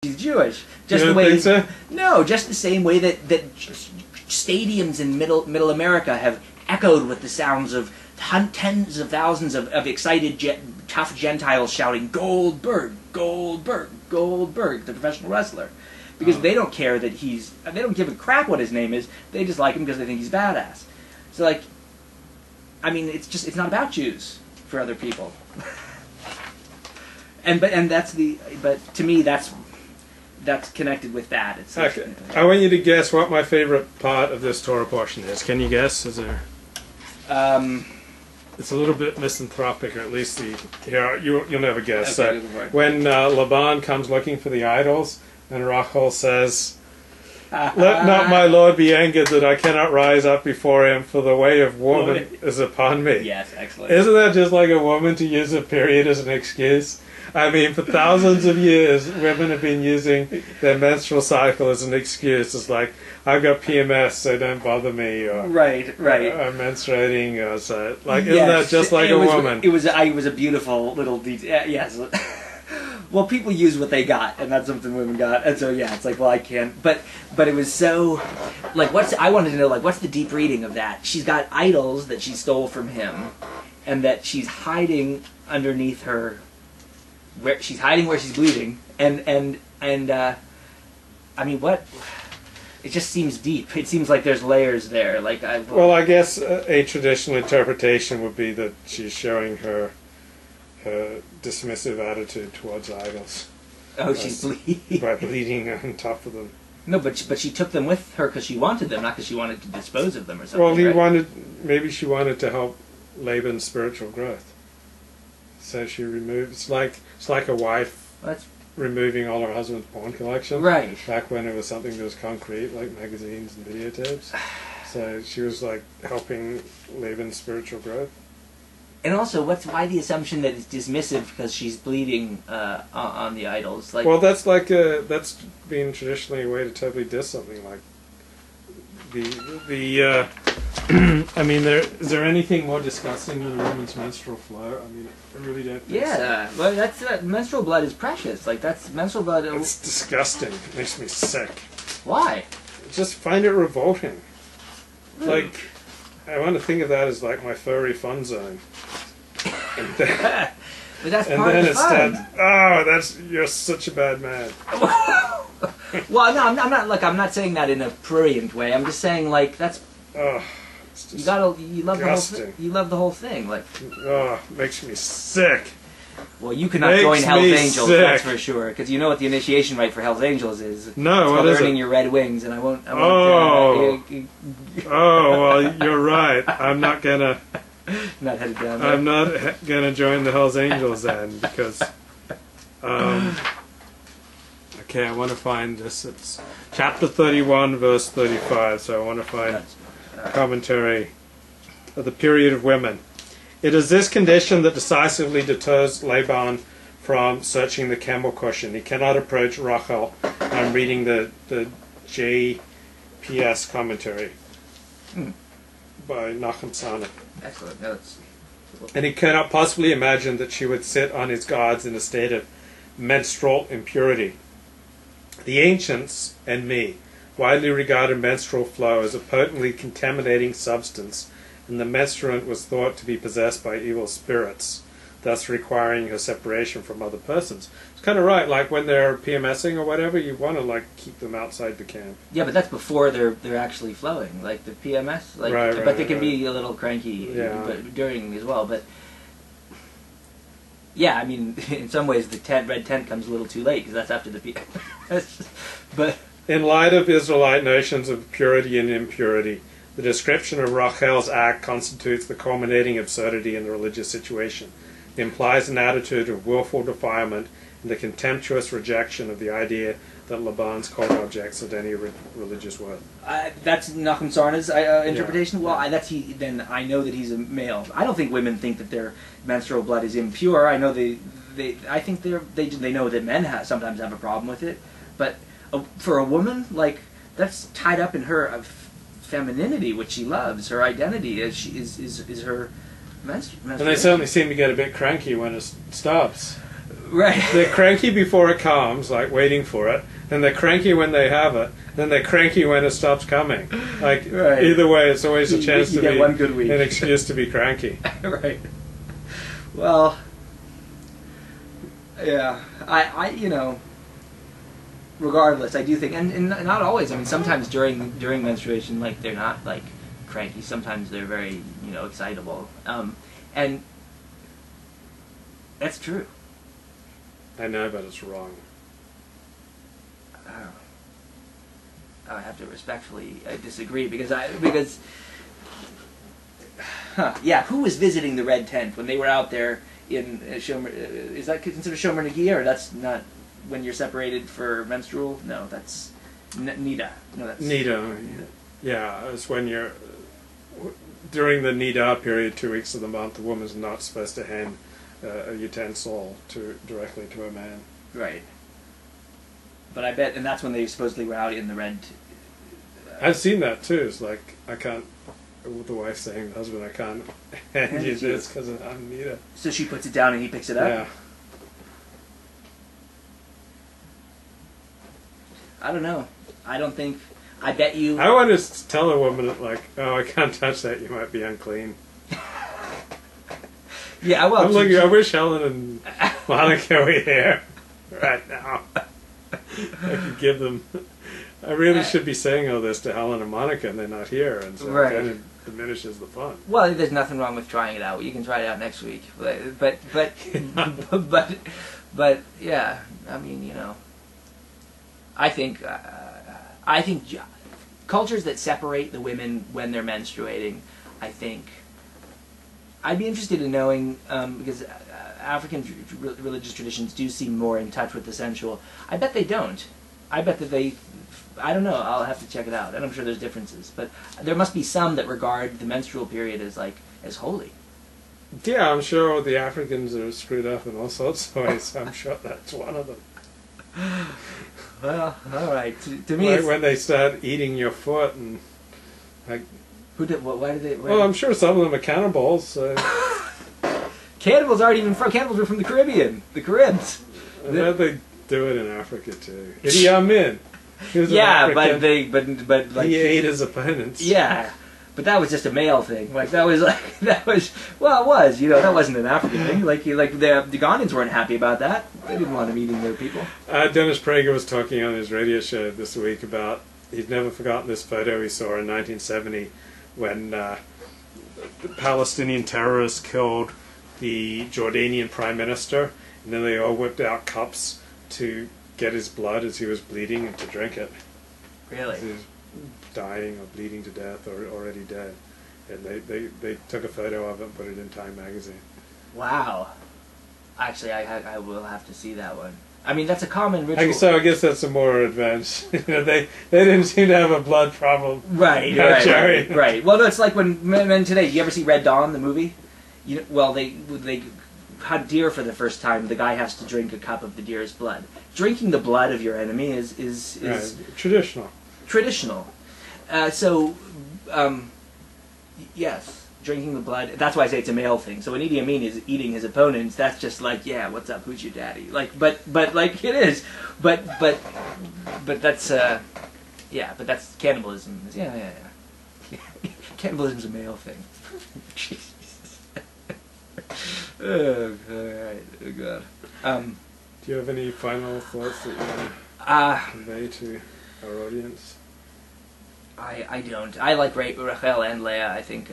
she's Jewish. Just the way. Think so? No, just the same way that stadiums in middle America have echoed with the sounds of tens of thousands of excited, tough Gentiles shouting "Goldberg, Goldberg, Goldberg," the professional wrestler, because they don't care that they don't give a crap what his name is. They just like him because they think he's badass. So like, I mean, it's not about Jews for other people. But to me that's connected with that. It's okay. I want you to guess what my favorite part of this Torah portion is. Can you guess? Is there? It's a little bit misanthropic, or at least you'll never guess. Okay, when Laban comes looking for the idols, and Rachel says, "Let not my Lord be angered that I cannot rise up before him, for the way of woman is upon me." Yes, excellent. Isn't that just like a woman to use a period as an excuse? I mean, for thousands of years, women have been using their menstrual cycle as an excuse. It's like, I've got PMS, so don't bother me. Or, right. I'm menstruating. So, like, isn't that just like a woman? It was a beautiful little detail. Yes. Well, people use what they got, and that's something women got. And so, yeah, it's like, well, I can't. But it was so, like, I wanted to know, like, what's the deep reading of that? She's got idols that she stole from him, and that she's hiding underneath her. She's hiding where she's bleeding, and I mean, what? It just seems deep. It seems like there's layers there. Like well, I guess a traditional interpretation would be that she's showing her dismissive attitude towards idols. Oh, she's bleeding by bleeding on top of them. No, but she took them with her because she wanted them, not because she wanted to dispose of them or something. Well, maybe she wanted to help Laban's spiritual growth. So she removed. It's like a wife removing all her husband's porn collection. Right. Back when it was something that was concrete, like magazines and videotapes. So she was like helping Laban's spiritual growth. And also, why the assumption that it's dismissive because she's bleeding on the idols? Like, well, that's been traditionally a way to totally diss something. Like the I mean, is there anything more disgusting than a woman's menstrual flow? I mean, I really don't think so. Well, that's menstrual blood is precious. Like, that's menstrual blood. It's disgusting. It makes me sick. Why? I just find it revolting. Like, I want to think of that as like my furry fun zone. And then, but that's part of the fun. You're such a bad man. Well, no, I'm not saying that in a prurient way. I'm just saying, like, that's. You love the whole thing, like. Makes me sick. Well, you cannot join Hell's Angels, that's for sure, because you know what the initiation rite for Hell's Angels is. No, what is it? Earning your red wings, and I won't. Well, you're right. I'm not gonna. Not headed down there. I'm not gonna join the Hell's Angels then, because. Okay, I want to find this. It's chapter 31, verse 35. So I want to find commentary of the period of women. It is this condition that decisively deters Laban from searching the camel cushion. He cannot approach Rachel. I'm reading the JPS commentary by Nachum Sana. Excellent. And he cannot possibly imagine that she would sit on his guards in a state of menstrual impurity. The ancients, and me, widely regarded menstrual flow as a potently contaminating substance, and the menstruant was thought to be possessed by evil spirits, thus requiring her separation from other persons. It's kind of right, like when they're PMSing or whatever, you want to like keep them outside the camp. Yeah, but that's before they're actually flowing, like the PMS. Like, but they can be a little cranky during as well. But yeah, I mean, in some ways the red tent comes a little too late because that's after the PMS. But in light of Israelite notions of purity and impurity, the description of Rachel's act constitutes the culminating absurdity in the religious situation. It implies an attitude of willful defilement and the contemptuous rejection of the idea that Laban's cult objects had any religious worth. That's Nachum Sarna's interpretation. Well, then I know that he's a male. I don't think women think that their menstrual blood is impure. I know I think they know that men sometimes have a problem with it, but for a woman, like, that's tied up in her femininity, which she loves. Her identity is her menstrual. And they certainly seem to get a bit cranky when it stops. Right. They're cranky before it comes, like waiting for it. Then they're cranky when they have it. Then they're cranky when it stops coming. Like Right. either way, it's always a chance You to get be one good week. an excuse to be cranky. Right. Well, yeah, I you know, regardless, I do think, and not always. I mean, sometimes during menstruation, like they're not like cranky. Sometimes they're very excitable, and that's true. I know, but it's wrong. I have to respectfully disagree because yeah, who was visiting the red tent when they were out there in Shomer? Is that considered Shomer Nagia, or that's not when you're separated for menstrual? No, that's Nida. No, that's Nida. Yeah, it's when you're during the Nida period, 2 weeks of the month. The woman's not supposed to hand a utensil directly to a man. Right. But I bet, and that's when they supposedly were out in the red. I've seen that too. It's like I can't. The wife saying to the husband, "I can't hand you this because I'm Nida." So she puts it down and he picks it up. Yeah. I don't know. I don't think. I bet you. I want to tell a woman like, "Oh, I can't touch that. You might be unclean." Yeah, well. I wish Helen and Monica were here right now. I could give them. I really should be saying all this to Helen and Monica, and they're not here, and so Right. it kind of diminishes the fun. Well, there's nothing wrong with trying it out. You can try it out next week, but yeah. I mean, I think cultures that separate the women when they're menstruating, I think I'd be interested in knowing because African religious traditions do seem more in touch with the sensual. I bet they don't. I bet that they. I don't know. I'll have to check it out, and I'm sure there's differences. But there must be some that regard the menstrual period as holy. Yeah, I'm sure the Africans are screwed up in all sorts of ways. I'm sure that's one of them. Well, all right. To me, like when they start eating your foot and like. Who did? Why did they? Well, I'm sure some of them are cannibals. So. Cannibals aren't even from. Cannibals are from the Caribbean, the Caribs. I bet they do it in Africa too. Idi Amin. Yeah, but like he ate his opponents. Yeah, but that was just a male thing. Like that was it was that wasn't an African thing. Like the Ghanaians weren't happy about that. They didn't want him eating their people. Dennis Prager was talking on his radio show this week about he'd never forgotten this photo he saw in 1970 when the Palestinian terrorists killed the Jordanian prime minister, and then they all whipped out cups to get his blood as he was bleeding and to drink it. Really? He was dying or bleeding to death or already dead. And they took a photo of it and put it in Time magazine. Wow. Actually, I will have to see that one. I mean, that's a common ritual. So I guess that's a more advanced. They didn't seem to have a blood problem. Right. Well, no, it's like when Men Today. You ever see Red Dawn, the movie? They hunt deer for the first time. The guy has to drink a cup of the deer's blood. Drinking the blood of your enemy is right. Traditional. Yes, drinking the blood. That's why I say it's a male thing. So when Idi Amin is eating his opponents, that's just like, yeah, what's up? Who's your daddy? Like, but like it is. But that's but that's cannibalism. Yeah. Cannibalism's a male thing. Jesus. Oh, all right. Oh, God. Do you have any final thoughts that you want to convey to our audience? I don't. I like Rachel and Leah. I think